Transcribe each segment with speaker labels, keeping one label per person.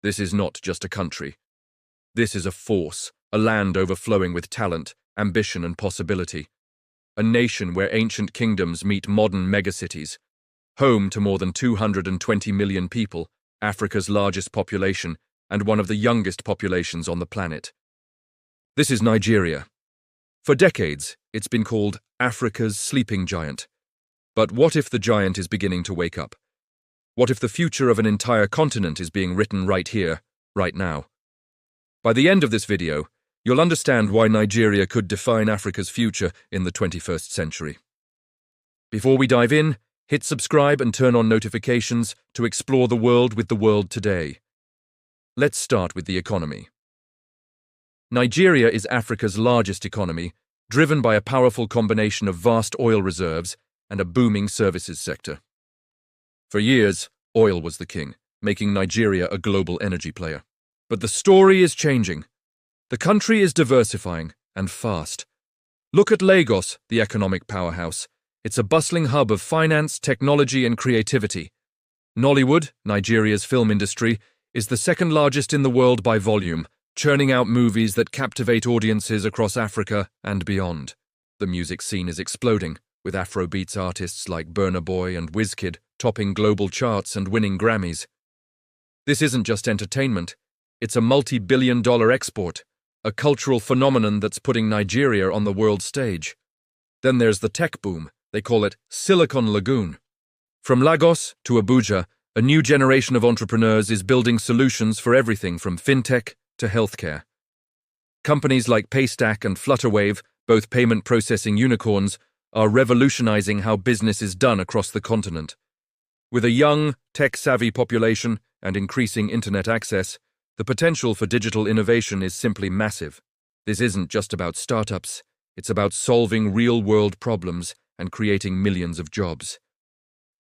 Speaker 1: This is not just a country. This is a force, a land overflowing with talent, ambition, and possibility. A nation where ancient kingdoms meet modern megacities. Home to more than 220 million people, Africa's largest population, and one of the youngest populations on the planet. This is Nigeria. For decades, it's been called Africa's sleeping giant. But what if the giant is beginning to wake up? What if the future of an entire continent is being written right here, right now? By the end of this video, you'll understand why Nigeria could define Africa's future in the 21st century. Before we dive in, hit subscribe and turn on notifications to explore the world with the world today. Let's start with the economy. Nigeria is Africa's largest economy, driven by a powerful combination of vast oil reserves and a booming services sector. For years, oil was the king, making Nigeria a global energy player. But the story is changing. The country is diversifying, and fast. Look at Lagos, the economic powerhouse. It's a bustling hub of finance, technology, and creativity. Nollywood, Nigeria's film industry, is the second largest in the world by volume, churning out movies that captivate audiences across Africa and beyond. The music scene is exploding, with Afrobeats artists like Burna Boy and Wizkid topping global charts and winning Grammys. This isn't just entertainment, it's a multi-billion-dollar export, a cultural phenomenon that's putting Nigeria on the world stage. Then there's the tech boom. They call it Silicon Lagoon. From Lagos to Abuja, a new generation of entrepreneurs is building solutions for everything from fintech to healthcare. Companies like Paystack and Flutterwave, both payment processing unicorns, are revolutionizing how business is done across the continent. With a young, tech-savvy population and increasing internet access, the potential for digital innovation is simply massive. This isn't just about startups, it's about solving real-world problems and creating millions of jobs.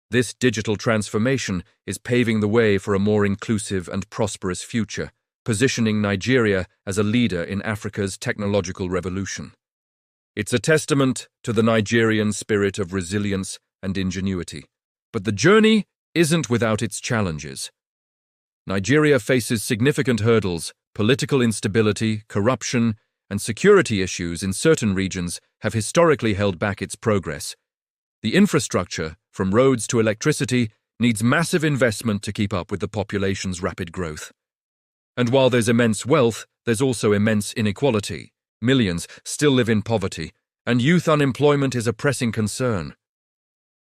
Speaker 1: This digital transformation is paving the way for a more inclusive and prosperous future, positioning Nigeria as a leader in Africa's technological revolution. It's a testament to the Nigerian spirit of resilience and ingenuity. But the journey isn't without its challenges. Nigeria faces significant hurdles. Political instability, corruption, and security issues in certain regions have historically held back its progress. The infrastructure, from roads to electricity, needs massive investment to keep up with the population's rapid growth. And while there's immense wealth, there's also immense inequality. Millions still live in poverty, and youth unemployment is a pressing concern.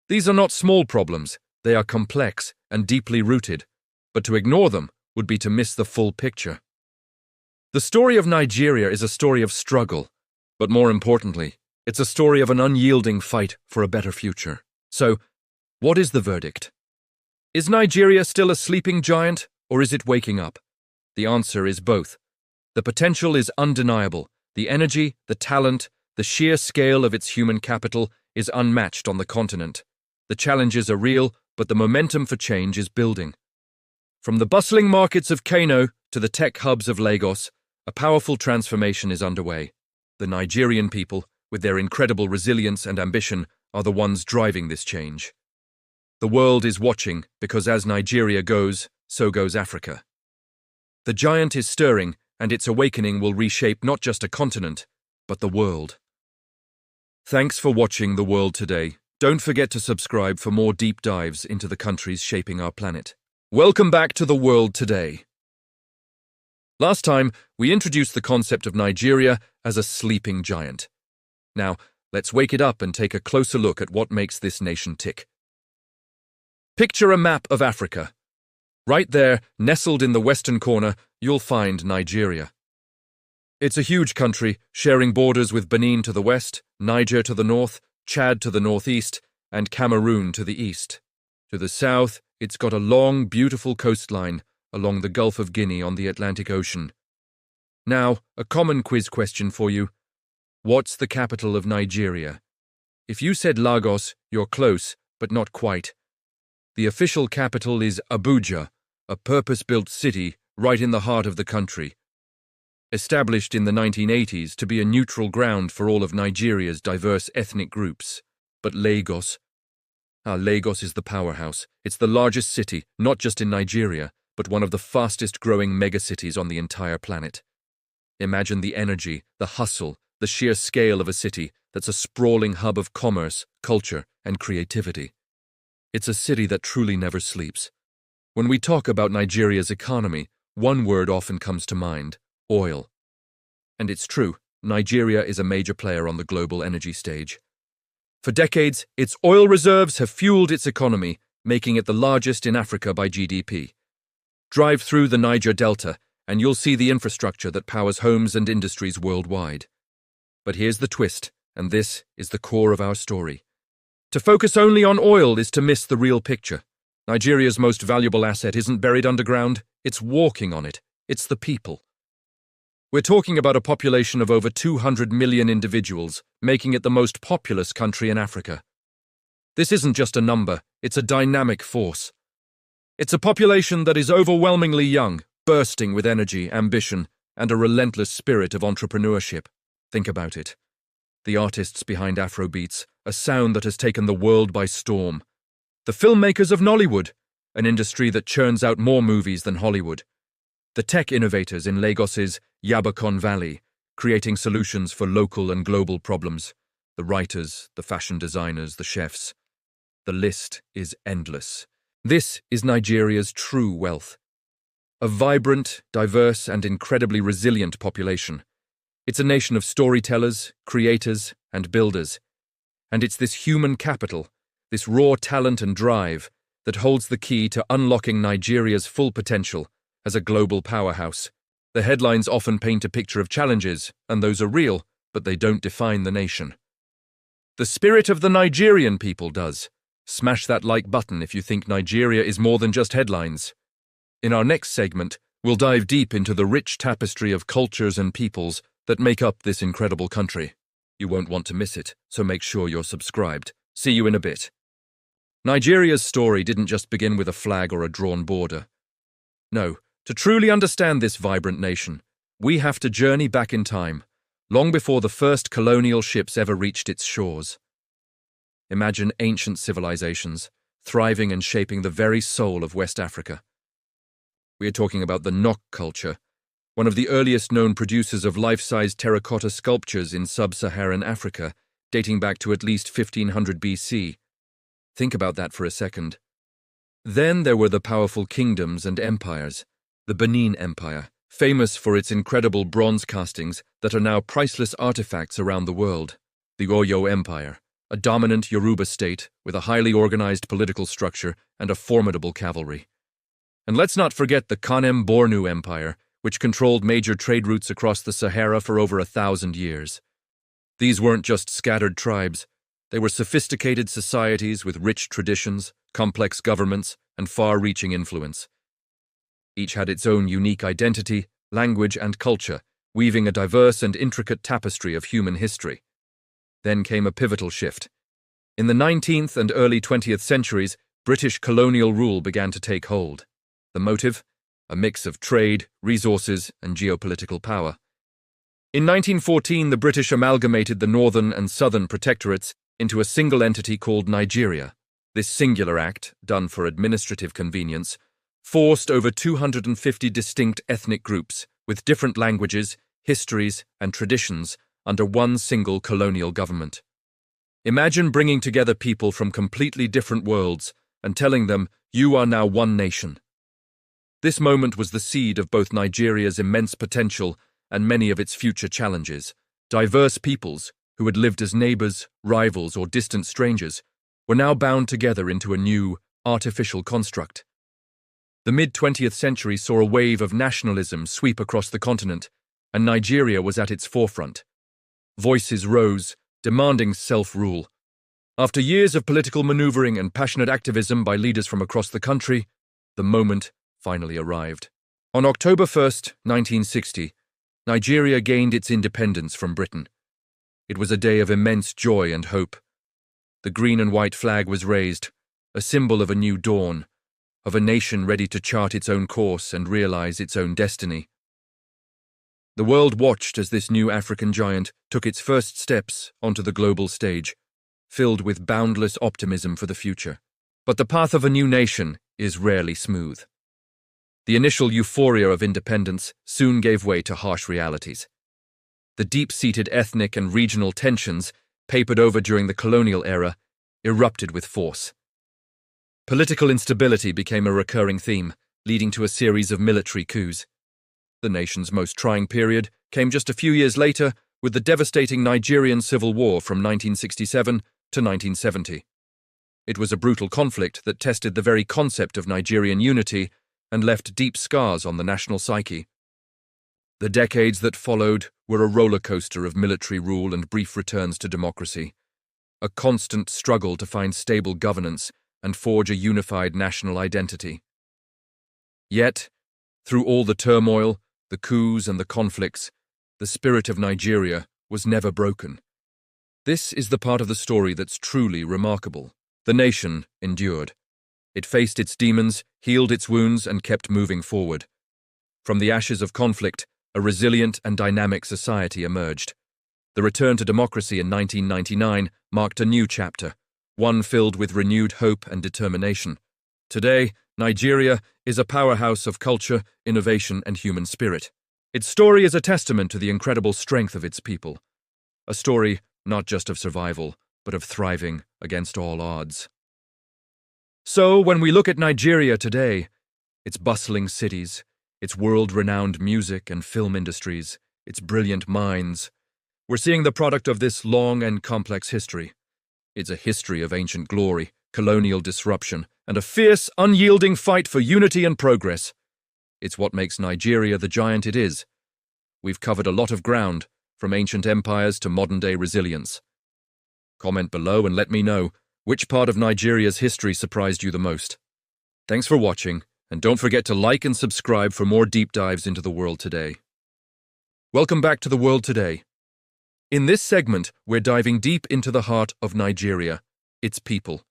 Speaker 1: These are not small problems, they are complex and deeply rooted, but to ignore them would be to miss the full picture. The story of Nigeria is a story of struggle, but more importantly, it's a story of an unyielding fight for a better future. So, what is the verdict? Is Nigeria still a sleeping giant, or is it waking up? The answer is both. The potential is undeniable. The energy, the talent, the sheer scale of its human capital is unmatched on the continent. The challenges are real, but the momentum for change is building. From the bustling markets of Kano to the tech hubs of Lagos, a powerful transformation is underway. The Nigerian people, with their incredible resilience and ambition, are the ones driving this change. The world is watching because as Nigeria goes, so goes Africa. The giant is stirring, and its awakening will reshape not just a continent, but the world. Thanks for watching The World Today. Don't forget to subscribe for more deep dives into the countries shaping our planet. Welcome back to The World Today. Last time, we introduced the concept of Nigeria as a sleeping giant. Now, let's wake it up and take a closer look at what makes this nation tick. Picture a map of Africa. Right there, nestled in the western corner, you'll find Nigeria. It's a huge country, sharing borders with Benin to the west, Niger to the north, Chad to the northeast, and Cameroon to the east. To the south, it's got a long, beautiful coastline along the Gulf of Guinea on the Atlantic Ocean. Now, a common quiz question for you. What's the capital of Nigeria? If you said Lagos, you're close, but not quite. The official capital is Abuja, a purpose-built city right in the heart of the country. Established in the 1980s to be a neutral ground for all of Nigeria's diverse ethnic groups. But Lagos is the powerhouse. It's the largest city, not just in Nigeria, but one of the fastest-growing megacities on the entire planet. Imagine the energy, the hustle, the sheer scale of a city that's a sprawling hub of commerce, culture, and creativity. It's a city that truly never sleeps. When we talk about Nigeria's economy, one word often comes to mind: oil. And it's true, Nigeria is a major player on the global energy stage. For decades, its oil reserves have fueled its economy, making it the largest in Africa by GDP. Drive through the Niger Delta, and you'll see the infrastructure that powers homes and industries worldwide. But here's the twist, and this is the core of our story. To focus only on oil is to miss the real picture. Nigeria's most valuable asset isn't buried underground, it's walking on it. It's the people. We're talking about a population of over 200 million individuals, making it the most populous country in Africa. This isn't just a number, it's a dynamic force. It's a population that is overwhelmingly young, bursting with energy, ambition, and a relentless spirit of entrepreneurship. Think about it. The artists behind Afrobeats, a sound that has taken the world by storm. The filmmakers of Nollywood, an industry that churns out more movies than Hollywood. The tech innovators in Lagos's Yabakon Valley, creating solutions for local and global problems. The writers, the fashion designers, the chefs. The list is endless. This is Nigeria's true wealth. A vibrant, diverse, and incredibly resilient population. It's a nation of storytellers, creators, and builders. And it's this human capital, this raw talent and drive, that holds the key to unlocking Nigeria's full potential as a global powerhouse. The headlines often paint a picture of challenges, and those are real, but they don't define the nation. The spirit of the Nigerian people does. Smash that like button if you think Nigeria is more than just headlines. In our next segment, we'll dive deep into the rich tapestry of cultures and peoples that make up this incredible country. You won't want to miss it, so make sure you're subscribed. See you in a bit. Nigeria's story didn't just begin with a flag or a drawn border. No, to truly understand this vibrant nation, we have to journey back in time, long before the first colonial ships ever reached its shores. Imagine ancient civilizations, thriving and shaping the very soul of West Africa. We are talking about the Nok culture, one of the earliest known producers of life-size terracotta sculptures in sub-Saharan Africa, dating back to at least 1500 BC. Think about that for a second. Then there were the powerful kingdoms and empires. The Benin Empire, famous for its incredible bronze castings that are now priceless artifacts around the world. The Oyo Empire, a dominant Yoruba state with a highly organized political structure and a formidable cavalry. And let's not forget the Kanem-Bornu Empire, which controlled major trade routes across the Sahara for over 1,000 years. These weren't just scattered tribes. They were sophisticated societies with rich traditions, complex governments, and far-reaching influence. Each had its own unique identity, language, and culture, weaving a diverse and intricate tapestry of human history. Then came a pivotal shift. In the 19th and early 20th centuries, British colonial rule began to take hold. The motive? A mix of trade, resources, and geopolitical power. In 1914, the British amalgamated the northern and southern protectorates into a single entity called Nigeria. This singular act, done for administrative convenience, forced over 250 distinct ethnic groups with different languages, histories, and traditions under one single colonial government. Imagine bringing together people from completely different worlds and telling them, you are now one nation. This moment was the seed of both Nigeria's immense potential and many of its future challenges. Diverse peoples, who had lived as neighbors, rivals, or distant strangers, were now bound together into a new, artificial construct. The mid-20th century saw a wave of nationalism sweep across the continent, and Nigeria was at its forefront. Voices rose, demanding self-rule. After years of political maneuvering and passionate activism by leaders from across the country, the moment finally arrived. On October 1st, 1960, Nigeria gained its independence from Britain. It was a day of immense joy and hope. The green and white flag was raised, a symbol of a new dawn, of a nation ready to chart its own course and realize its own destiny. The world watched as this new African giant took its first steps onto the global stage, filled with boundless optimism for the future. But the path of a new nation is rarely smooth. The initial euphoria of independence soon gave way to harsh realities. The deep-seated ethnic and regional tensions, papered over during the colonial era, erupted with force. Political instability became a recurring theme, leading to a series of military coups. The nation's most trying period came just a few years later with the devastating Nigerian Civil War from 1967 to 1970. It was a brutal conflict that tested the very concept of Nigerian unity and left deep scars on the national psyche. The decades that followed were a roller coaster of military rule and brief returns to democracy, a constant struggle to find stable governance and forge a unified national identity. Yet, through all the turmoil, the coups and the conflicts, the spirit of Nigeria was never broken. This is the part of the story that's truly remarkable. The nation endured. It faced its demons, healed its wounds, and kept moving forward. From the ashes of conflict, a resilient and dynamic society emerged. The return to democracy in 1999 marked a new chapter, one filled with renewed hope and determination. Today, Nigeria is a powerhouse of culture, innovation, and human spirit. Its story is a testament to the incredible strength of its people. A story not just of survival, but of thriving against all odds. So, when we look at Nigeria today, its bustling cities, its world-renowned music and film industries, its brilliant minds, we're seeing the product of this long and complex history. It's a history of ancient glory, colonial disruption, and a fierce, unyielding fight for unity and progress. It's what makes Nigeria the giant it is. We've covered a lot of ground, from ancient empires to modern-day resilience. Comment below and let me know which part of Nigeria's history surprised you the most. Thanks for watching, and don't forget to like and subscribe for more deep dives into the world today. Welcome back to the World Today. In this segment, we're diving deep into the heart of Nigeria, its people.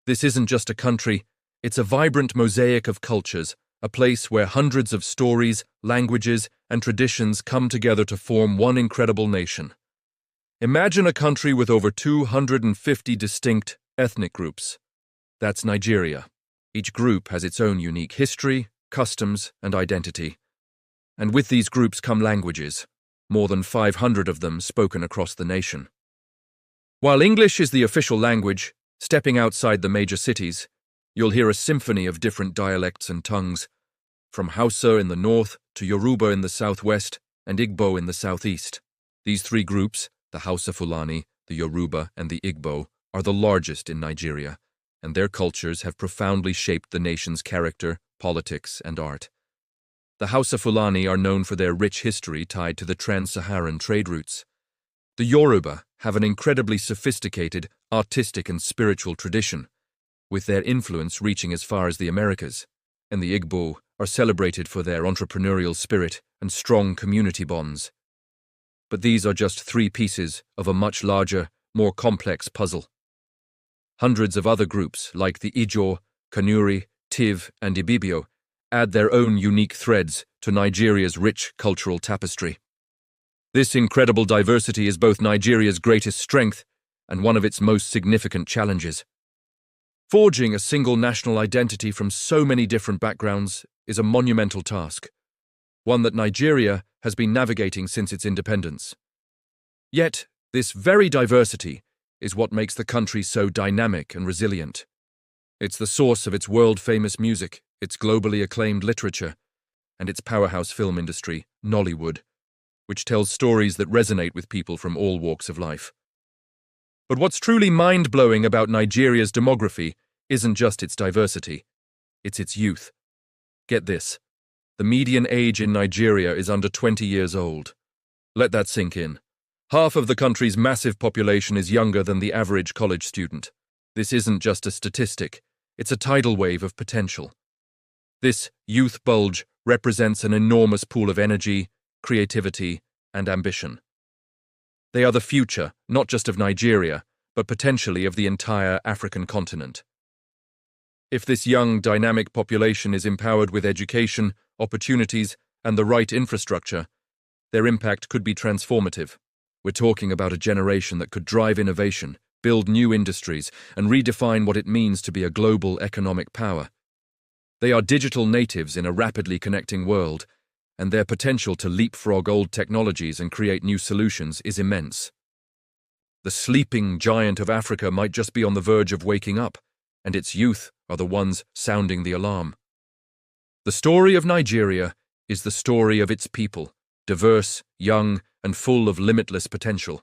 Speaker 1: This isn't just a country, it's a vibrant mosaic of cultures, a place where hundreds of stories, languages, and traditions come together to form one incredible nation. Imagine a country with over 250 distinct ethnic groups. That's Nigeria. Each group has its own unique history, customs, and identity. And with these groups come languages, more than 500 of them spoken across the nation. While English is the official language, stepping outside the major cities, you'll hear a symphony of different dialects and tongues, from Hausa in the north to Yoruba in the southwest and Igbo in the southeast. These three groups, the Hausa Fulani, the Yoruba, and the Igbo, are the largest in Nigeria, and their cultures have profoundly shaped the nation's character, politics, and art. The Hausa Fulani are known for their rich history tied to the trans-Saharan trade routes. The Yoruba have an incredibly sophisticated, artistic, and spiritual tradition, with their influence reaching as far as the Americas, and the Igbo are celebrated for their entrepreneurial spirit and strong community bonds. But these are just three pieces of a much larger, more complex puzzle. Hundreds of other groups, like the Ijaw, Kanuri, Tiv, and Ibibio, add their own unique threads to Nigeria's rich cultural tapestry. This incredible diversity is both Nigeria's greatest strength and one of its most significant challenges. Forging a single national identity from so many different backgrounds is a monumental task, one that Nigeria has been navigating since its independence. Yet, this very diversity is what makes the country so dynamic and resilient. It's the source of its world-famous music, its globally acclaimed literature, and its powerhouse film industry, Nollywood, which tells stories that resonate with people from all walks of life. But what's truly mind-blowing about Nigeria's demography isn't just its diversity, it's its youth. Get this, the median age in Nigeria is under 20 years old. Let that sink in. Half of the country's massive population is younger than the average college student. This isn't just a statistic, it's a tidal wave of potential. This youth bulge represents an enormous pool of energy, creativity, and ambition. They are the future, not just of Nigeria, but potentially of the entire African continent. If this young, dynamic population is empowered with education, opportunities, and the right infrastructure, their impact could be transformative. We're talking about a generation that could drive innovation, build new industries, and redefine what it means to be a global economic power. They are digital natives in a rapidly connecting world, and their potential to leapfrog old technologies and create new solutions is immense. The sleeping giant of Africa might just be on the verge of waking up, and its youth are the ones sounding the alarm. The story of Nigeria is the story of its people, diverse, young, and full of limitless potential.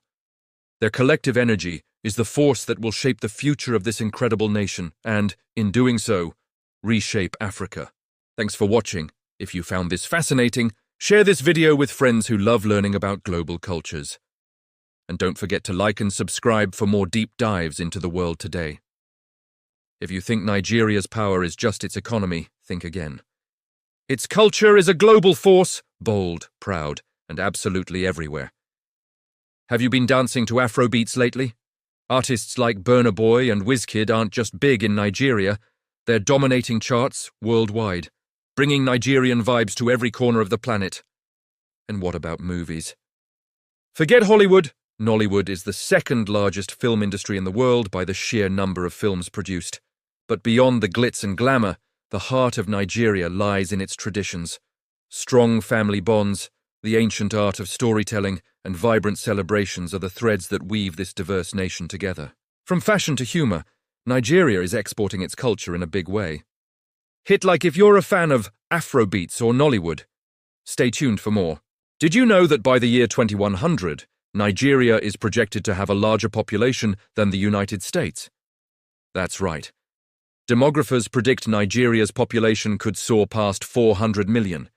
Speaker 1: Their collective energy is the force that will shape the future of this incredible nation and, in doing so, reshape Africa. Thanks for watching. If you found this fascinating, share this video with friends who love learning about global cultures. And don't forget to like and subscribe for more deep dives into the world today. If you think Nigeria's power is just its economy, think again. Its culture is a global force, bold, proud, and absolutely everywhere. Have you been dancing to Afrobeats lately? Artists like Burna Boy and Wizkid aren't just big in Nigeria, they're dominating charts worldwide, bringing Nigerian vibes to every corner of the planet. And what about movies? Forget Hollywood. Nollywood is the second largest film industry in the world by the sheer number of films produced. But beyond the glitz and glamour, the heart of Nigeria lies in its traditions. Strong family bonds, the ancient art of storytelling, and vibrant celebrations are the threads that weave this diverse nation together. From fashion to humor, Nigeria is exporting its culture in a big way. Hit like if you're a fan of Afrobeats or Nollywood. Stay tuned for more. Did you know that by the year 2100, Nigeria is projected to have a larger population than the United States? That's right. Demographers predict Nigeria's population could soar past 400 million,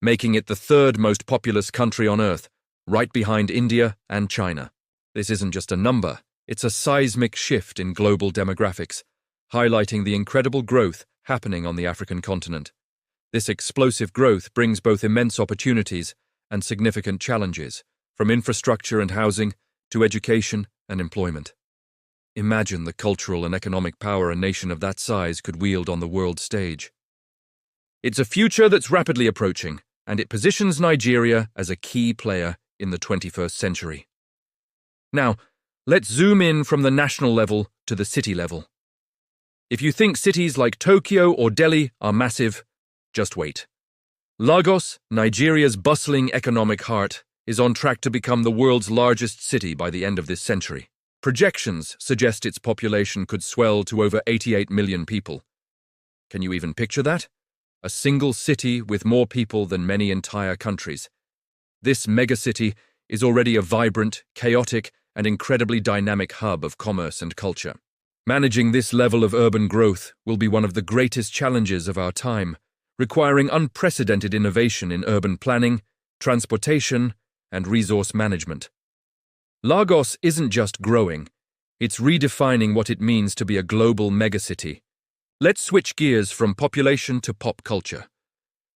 Speaker 1: making it the third most populous country on Earth, right behind India and China. This isn't just a number, it's a seismic shift in global demographics, highlighting the incredible growth happening on the African continent. This explosive growth brings both immense opportunities and significant challenges, from infrastructure and housing to education and employment. Imagine the cultural and economic power a nation of that size could wield on the world stage. It's a future that's rapidly approaching, and it positions Nigeria as a key player in the 21st century. Now, let's zoom in from the national level to the city level. If you think cities like Tokyo or Delhi are massive, just wait. Lagos, Nigeria's bustling economic heart, is on track to become the world's largest city by the end of this century. Projections suggest its population could swell to over 88 million people. Can you even picture that? A single city with more people than many entire countries. This megacity is already a vibrant, chaotic, and incredibly dynamic hub of commerce and culture. Managing this level of urban growth will be one of the greatest challenges of our time, requiring unprecedented innovation in urban planning, transportation, and resource management. Lagos isn't just growing, it's redefining what it means to be a global megacity. Let's switch gears from population to pop culture.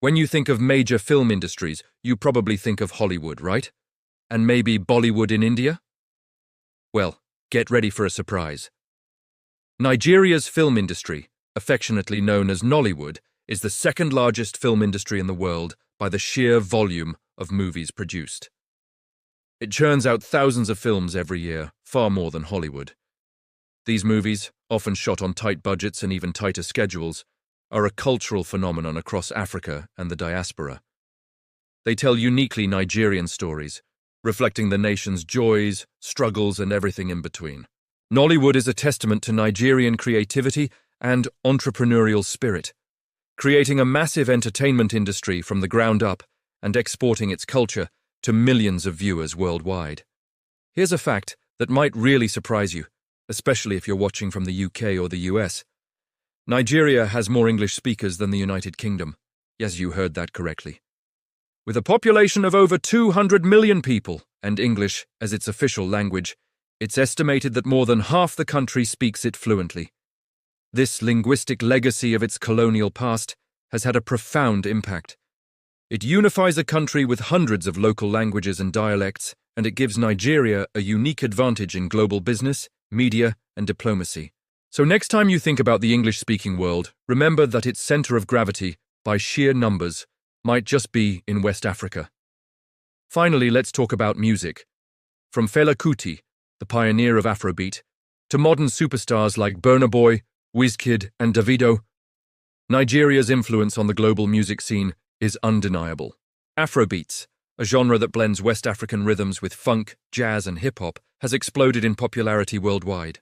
Speaker 1: When you think of major film industries, you probably think of Hollywood, right? And maybe Bollywood in India? Well, get ready for a surprise. Nigeria's film industry, affectionately known as Nollywood, is the second largest film industry in the world by the sheer volume of movies produced. It churns out thousands of films every year, far more than Hollywood. These movies, often shot on tight budgets and even tighter schedules, are a cultural phenomenon across Africa and the diaspora. They tell uniquely Nigerian stories, reflecting the nation's joys, struggles, and everything in between. Nollywood is a testament to Nigerian creativity and entrepreneurial spirit, creating a massive entertainment industry from the ground up and exporting its culture to millions of viewers worldwide. Here's a fact that might really surprise you, especially if you're watching from the UK or the US. Nigeria has more English speakers than the United Kingdom. Yes, you heard that correctly. With a population of over 200 million people and English as its official language, it's estimated that more than half the country speaks it fluently. This linguistic legacy of its colonial past has had a profound impact. It unifies a country with hundreds of local languages and dialects, and it gives Nigeria a unique advantage in global business, media, and diplomacy. So next time you think about the English-speaking world, remember that its center of gravity, by sheer numbers, might just be in West Africa. Finally, let's talk about music. From Fela Kuti, the pioneer of Afrobeat, to modern superstars like Burna Boy, Wizkid, and Davido, Nigeria's influence on the global music scene is undeniable. Afrobeats, a genre that blends West African rhythms with funk, jazz, and hip-hop, has exploded in popularity worldwide.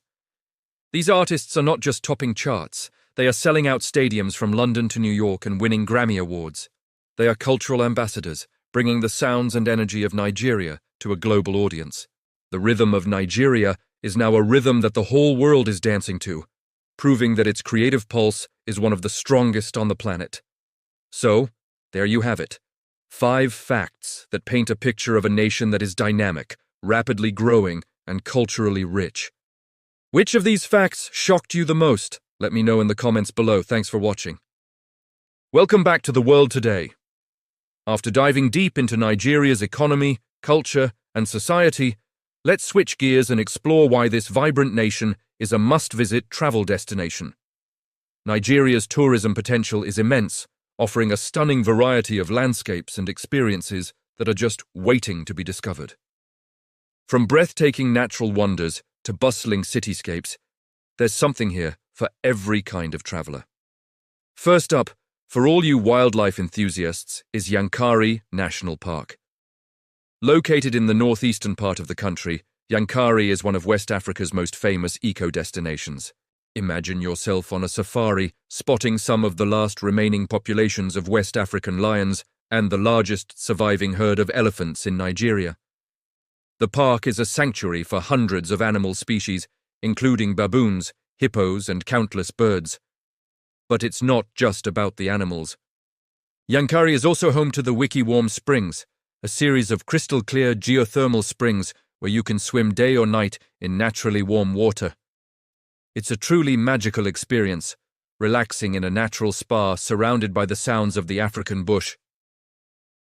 Speaker 1: These artists are not just topping charts, they are selling out stadiums from London to New York and winning Grammy Awards. They are cultural ambassadors, bringing the sounds and energy of Nigeria to a global audience. The rhythm of Nigeria is now a rhythm that the whole world is dancing to, proving that its creative pulse is one of the strongest on the planet. So, there you have it. 5 facts that paint a picture of a nation that is dynamic, rapidly growing, and culturally rich. Which of these facts shocked you the most? Let me know in the comments below. Thanks for watching. Welcome back to The World Today. After diving deep into Nigeria's economy, culture, and society, let's switch gears and explore why this vibrant nation is a must-visit travel destination. Nigeria's tourism potential is immense, offering a stunning variety of landscapes and experiences that are just waiting to be discovered. From breathtaking natural wonders to bustling cityscapes, there's something here for every kind of traveler. First up, for all you wildlife enthusiasts, is Yankari National Park. Located in the northeastern part of the country, Yankari is one of West Africa's most famous eco-destinations. Imagine yourself on a safari, spotting some of the last remaining populations of West African lions and the largest surviving herd of elephants in Nigeria. The park is a sanctuary for hundreds of animal species, including baboons, hippos, and countless birds. But it's not just about the animals. Yankari is also home to the Wiki-Warm Springs, a series of crystal-clear geothermal springs where you can swim day or night in naturally warm water. It's a truly magical experience, relaxing in a natural spa surrounded by the sounds of the African bush.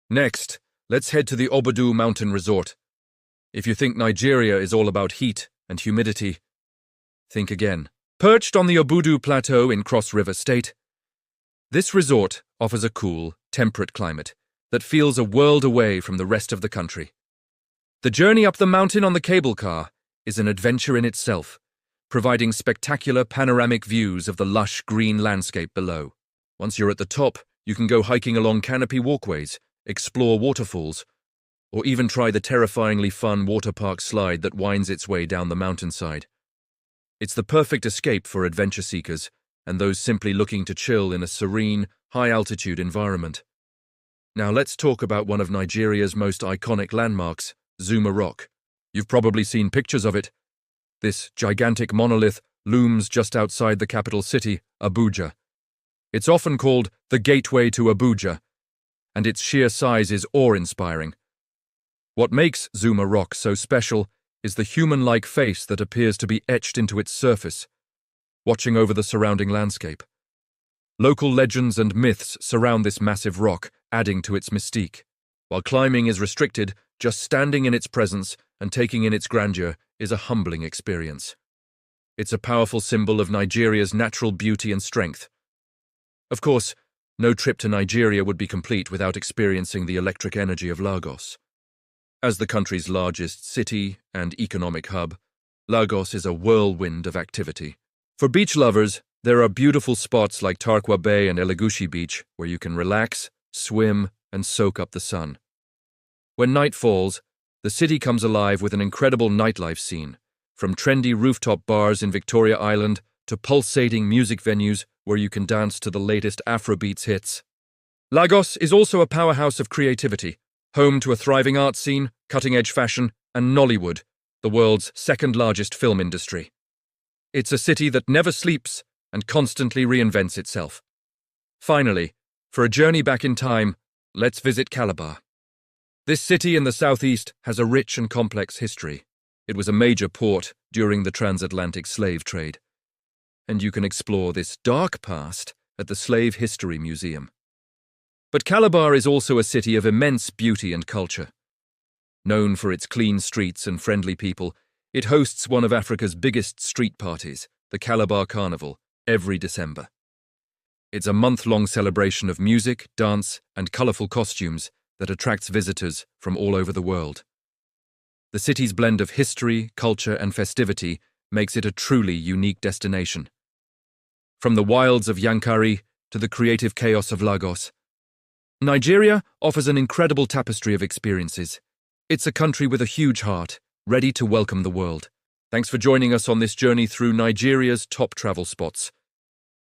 Speaker 1: Next, let's head to the Obudu Mountain Resort. If you think Nigeria is all about heat and humidity, think again. Perched on the Obudu Plateau in Cross River State, this resort offers a cool, temperate climate that feels a world away from the rest of the country. The journey up the mountain on the cable car is an adventure in itself, providing spectacular panoramic views of the lush green landscape below. Once you're at the top, you can go hiking along canopy walkways, explore waterfalls, or even try the terrifyingly fun water park slide that winds its way down the mountainside. It's the perfect escape for adventure seekers and those simply looking to chill in a serene, high-altitude environment. Now let's talk about one of Nigeria's most iconic landmarks, Zuma Rock. You've probably seen pictures of it. This gigantic monolith looms just outside the capital city, Abuja. It's often called the Gateway to Abuja, and its sheer size is awe-inspiring. What makes Zuma Rock so special is the human-like face that appears to be etched into its surface, watching over the surrounding landscape. Local legends and myths surround this massive rock, adding to its mystique. While climbing is restricted, just standing in its presence and taking in its grandeur is a humbling experience. It's a powerful symbol of Nigeria's natural beauty and strength. Of course, no trip to Nigeria would be complete without experiencing the electric energy of Lagos. As the country's largest city and economic hub, Lagos is a whirlwind of activity. For beach lovers, there are beautiful spots like Tarkwa Bay and Elegushi Beach where you can relax, swim, and soak up the sun. When night falls, the city comes alive with an incredible nightlife scene, from trendy rooftop bars in Victoria Island to pulsating music venues where you can dance to the latest Afrobeats hits. Lagos is also a powerhouse of creativity, home to a thriving art scene, cutting-edge fashion, and Nollywood, the world's second-largest film industry. It's a city that never sleeps and constantly reinvents itself. Finally, for a journey back in time, let's visit Calabar. This city in the southeast has a rich and complex history. It was a major port during the transatlantic slave trade. And you can explore this dark past at the Slave History Museum. But Calabar is also a city of immense beauty and culture. Known for its clean streets and friendly people, it hosts one of Africa's biggest street parties, the Calabar Carnival, every December. It's a month-long celebration of music, dance, and colourful costumes that attracts visitors from all over the world. The city's blend of history, culture, and festivity makes it a truly unique destination. From the wilds of Yankari to the creative chaos of Lagos. Nigeria offers an incredible tapestry of experiences. It's a country with a huge heart, ready to welcome the world. Thanks for joining us on this journey through Nigeria's top travel spots.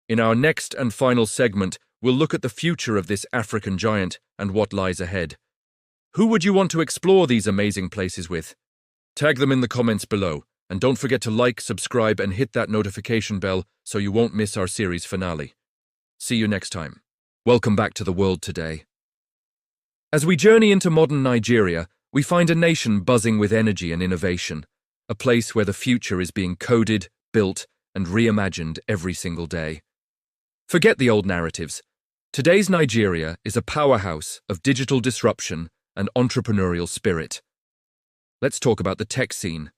Speaker 1: In our next and final segment, we'll look at the future of this African giant and what lies ahead. Who would you want to explore these amazing places with? Tag them in the comments below, and don't forget to like, subscribe, and hit that notification bell so you won't miss our series finale. See you next time. Welcome back to the world today. As we journey into modern Nigeria, we find a nation buzzing with energy and innovation, a place where the future is being coded, built, and reimagined every single day. Forget the old narratives. Today's Nigeria is a powerhouse of digital disruption and entrepreneurial spirit. Let's talk about the tech scene.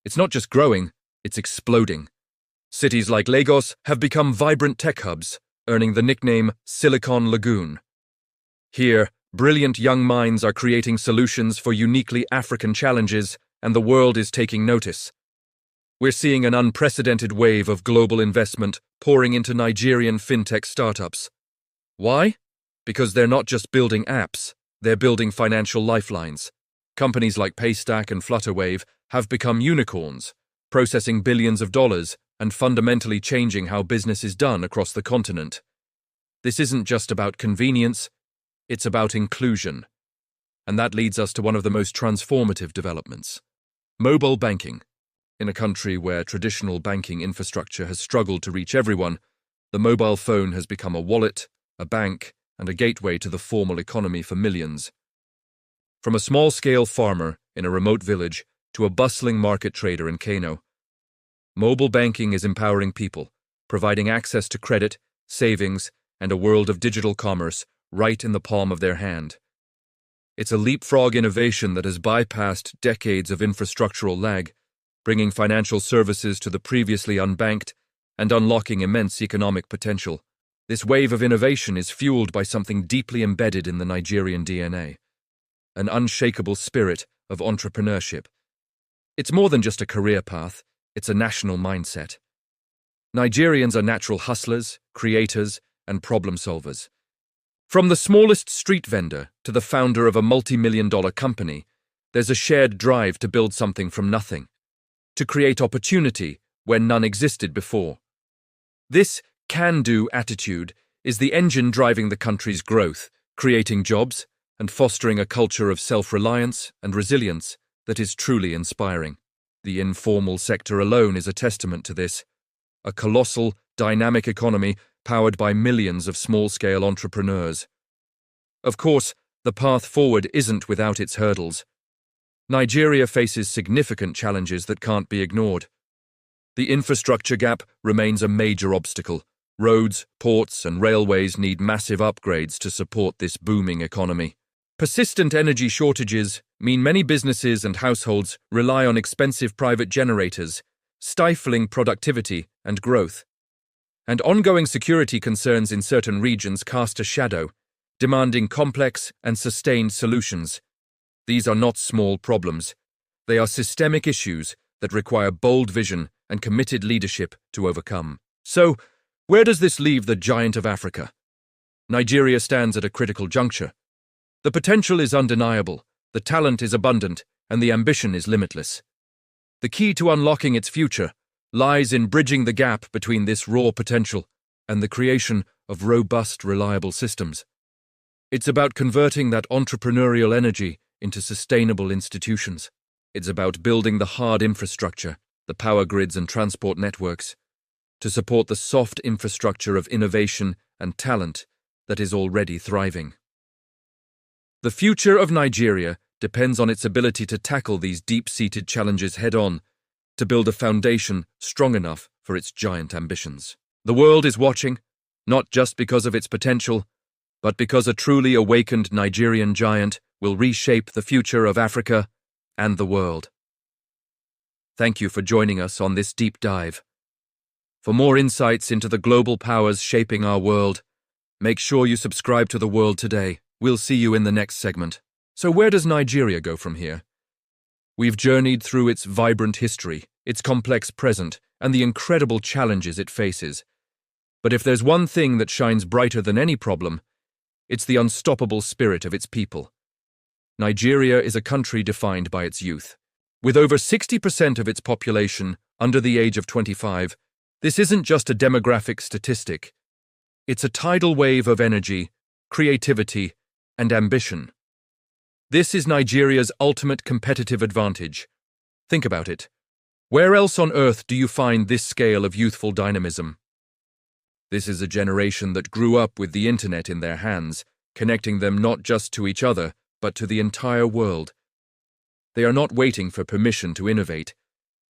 Speaker 1: It's not just growing, it's exploding. Cities like Lagos have become vibrant tech hubs, earning the nickname Silicon Lagoon. Here, brilliant young minds are creating solutions for uniquely African challenges, and the world is taking notice. We're seeing an unprecedented wave of global investment pouring into Nigerian fintech startups. Why? Because they're not just building apps, they're building financial lifelines. Companies like Paystack and Flutterwave have become unicorns, processing billions of dollars and fundamentally changing how business is done across the continent. This isn't just about convenience, it's about inclusion. And that leads us to one of the most transformative developments: mobile banking. In a country where traditional banking infrastructure has struggled to reach everyone, the mobile phone has become a wallet, a bank, and a gateway to the formal economy for millions. From a small-scale farmer in a remote village to a bustling market trader in Kano, mobile banking is empowering people, providing access to credit, savings, and a world of digital commerce right in the palm of their hand. It's a leapfrog innovation that has bypassed decades of infrastructural lag, bringing financial services to the previously unbanked and unlocking immense economic potential. This wave of innovation is fueled by something deeply embedded in the Nigerian DNA: an unshakable spirit of entrepreneurship. It's more than just a career path, it's a national mindset. Nigerians are natural hustlers, creators, and problem solvers. From the smallest street vendor to the founder of a multi-million-dollar company, there's a shared drive to build something from nothing, to create opportunity where none existed before. This can-do attitude is the engine driving the country's growth, creating jobs and fostering a culture of self-reliance and resilience that is truly inspiring. The informal sector alone is a testament to this: a colossal, dynamic economy powered by millions of small-scale entrepreneurs. Of course, the path forward isn't without its hurdles. Nigeria faces significant challenges that can't be ignored. The infrastructure gap remains a major obstacle. Roads, ports, and railways need massive upgrades to support this booming economy. Persistent energy shortages mean many businesses and households rely on expensive private generators, stifling productivity and growth. And ongoing security concerns in certain regions cast a shadow, demanding complex and sustained solutions. These are not small problems. They are systemic issues that require bold vision and committed leadership to overcome. So, where does this leave the giant of Africa? Nigeria stands at a critical juncture. The potential is undeniable, the talent is abundant, and the ambition is limitless. The key to unlocking its future lies in bridging the gap between this raw potential and the creation of robust, reliable systems. It's about converting that entrepreneurial energy into sustainable institutions. It's about building the hard infrastructure, the power grids and transport networks, to support the soft infrastructure of innovation and talent that is already thriving. The future of Nigeria depends on its ability to tackle these deep-seated challenges head-on, to build a foundation strong enough for its giant ambitions. The world is watching, not just because of its potential, but because a truly awakened Nigerian giant will reshape the future of Africa and the world. Thank you for joining us on this deep dive. For more insights into the global powers shaping our world, make sure you subscribe to The World Today. We'll see you in the next segment. So where does Nigeria go from here? We've journeyed through its vibrant history, its complex present, and the incredible challenges it faces. But if there's one thing that shines brighter than any problem, it's the unstoppable spirit of its people. Nigeria is a country defined by its youth. With over 60% of its population under the age of 25, this isn't just a demographic statistic. It's a tidal wave of energy, creativity, and ambition. This is Nigeria's ultimate competitive advantage. Think about it. Where else on earth do you find this scale of youthful dynamism? This is a generation that grew up with the internet in their hands, connecting them not just to each other, but to the entire world. They are not waiting for permission to innovate.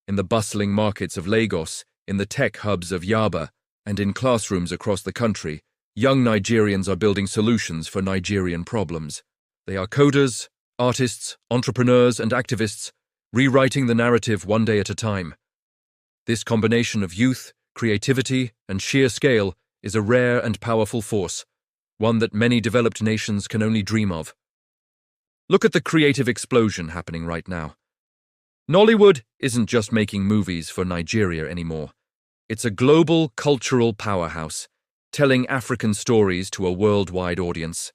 Speaker 1: In the bustling markets of Lagos, in the tech hubs of Yaba, and in classrooms across the country, young Nigerians are building solutions for Nigerian problems. They are coders, artists, entrepreneurs, and activists, rewriting the narrative one day at a time. This combination of youth, creativity, and sheer scale is a rare and powerful force, one that many developed nations can only dream of. Look at the creative explosion happening right now. Nollywood isn't just making movies for Nigeria anymore. It's a global cultural powerhouse, telling African stories to a worldwide audience.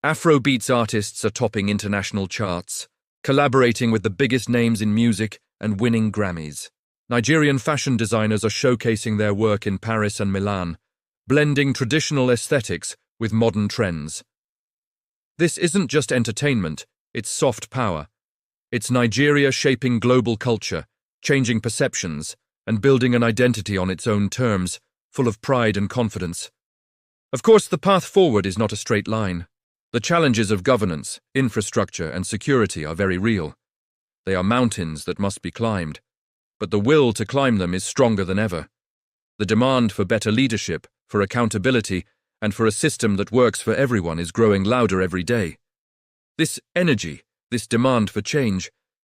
Speaker 1: Afrobeats artists are topping international charts, collaborating with the biggest names in music and winning Grammys. Nigerian fashion designers are showcasing their work in Paris and Milan, blending traditional aesthetics with modern trends. This isn't just entertainment, it's soft power. It's Nigeria shaping global culture, changing perceptions, and building an identity on its own terms, full of pride and confidence. Of course, the path forward is not a straight line. The challenges of governance, infrastructure, and security are very real. They are mountains that must be climbed, but the will to climb them is stronger than ever. The demand for better leadership, for accountability, and for a system that works for everyone is growing louder every day. This energy, this demand for change,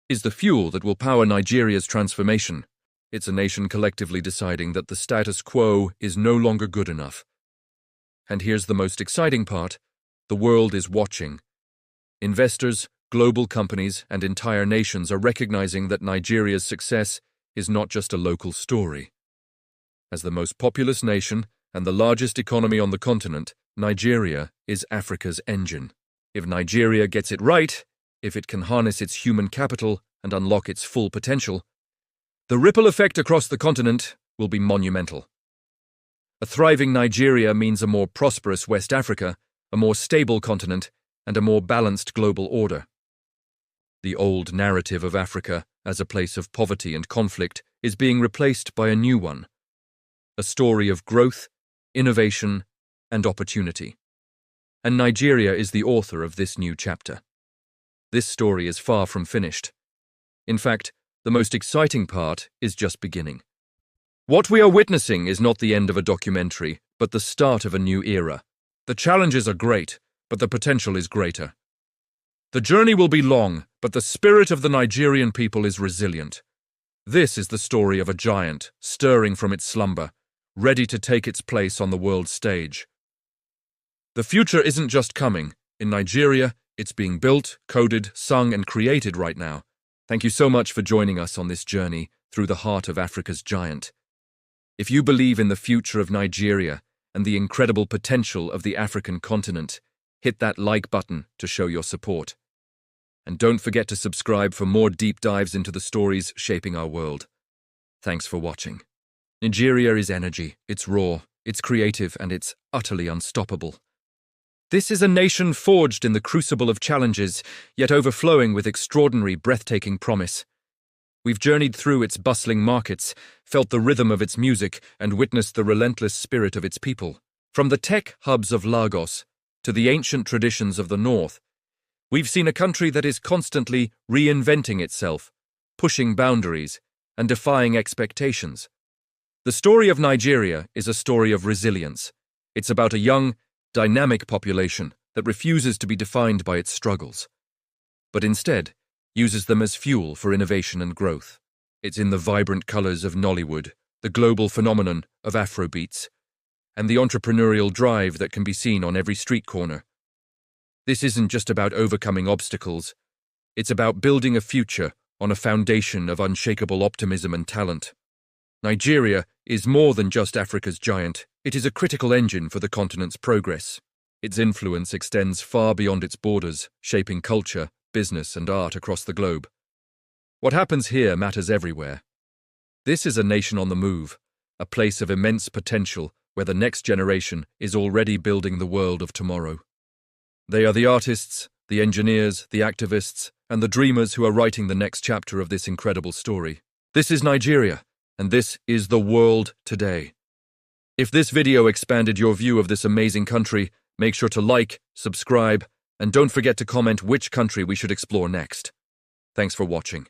Speaker 1: is the fuel that will power Nigeria's transformation. It's a nation collectively deciding that the status quo is no longer good enough. And here's the most exciting part: the world is watching. Investors, global companies, and entire nations are recognizing that Nigeria's success is not just a local story. As the most populous nation and the largest economy on the continent, Nigeria is Africa's engine. If Nigeria gets it right, if it can harness its human capital and unlock its full potential, the ripple effect across the continent will be monumental. A thriving Nigeria means a more prosperous West Africa, a more stable continent, and a more balanced global order. The old narrative of Africa as a place of poverty and conflict is being replaced by a new one, a story of growth, innovation, and opportunity. And Nigeria is the author of this new chapter. This story is far from finished. In fact, the most exciting part is just beginning. What we are witnessing is not the end of a documentary, but the start of a new era. The challenges are great, but the potential is greater. The journey will be long, but the spirit of the Nigerian people is resilient. This is the story of a giant, stirring from its slumber, ready to take its place on the world stage. The future isn't just coming. In Nigeria, it's being built, coded, sung, and created right now. Thank you so much for joining us on this journey through the heart of Africa's giant. If you believe in the future of Nigeria and the incredible potential of the African continent, hit that like button to show your support. And don't forget to subscribe for more deep dives into the stories shaping our world. Thanks for watching. Nigeria is energy, it's raw, it's creative, and it's utterly unstoppable. This is a nation forged in the crucible of challenges, yet overflowing with extraordinary, breathtaking promise. We've journeyed through its bustling markets, felt the rhythm of its music, and witnessed the relentless spirit of its people. From the tech hubs of Lagos to the ancient traditions of the north, we've seen a country that is constantly reinventing itself, pushing boundaries, and defying expectations. The story of Nigeria is a story of resilience. It's about a young, dynamic population that refuses to be defined by its struggles, but instead uses them as fuel for innovation and growth. It's in the vibrant colors of Nollywood, the global phenomenon of Afrobeats, and the entrepreneurial drive that can be seen on every street corner. This isn't just about overcoming obstacles, it's about building a future on a foundation of unshakable optimism and talent. Nigeria is more than just Africa's giant. It is a critical engine for the continent's progress. Its influence extends far beyond its borders, shaping culture, business, and art across the globe. What happens here matters everywhere. This is a nation on the move, a place of immense potential where the next generation is already building the world of tomorrow. They are the artists, the engineers, the activists, and the dreamers who are writing the next chapter of this incredible story. This is Nigeria, and this is the world today. If this video expanded your view of this amazing country, make sure to like, subscribe, and don't forget to comment which country we should explore next. Thanks for watching.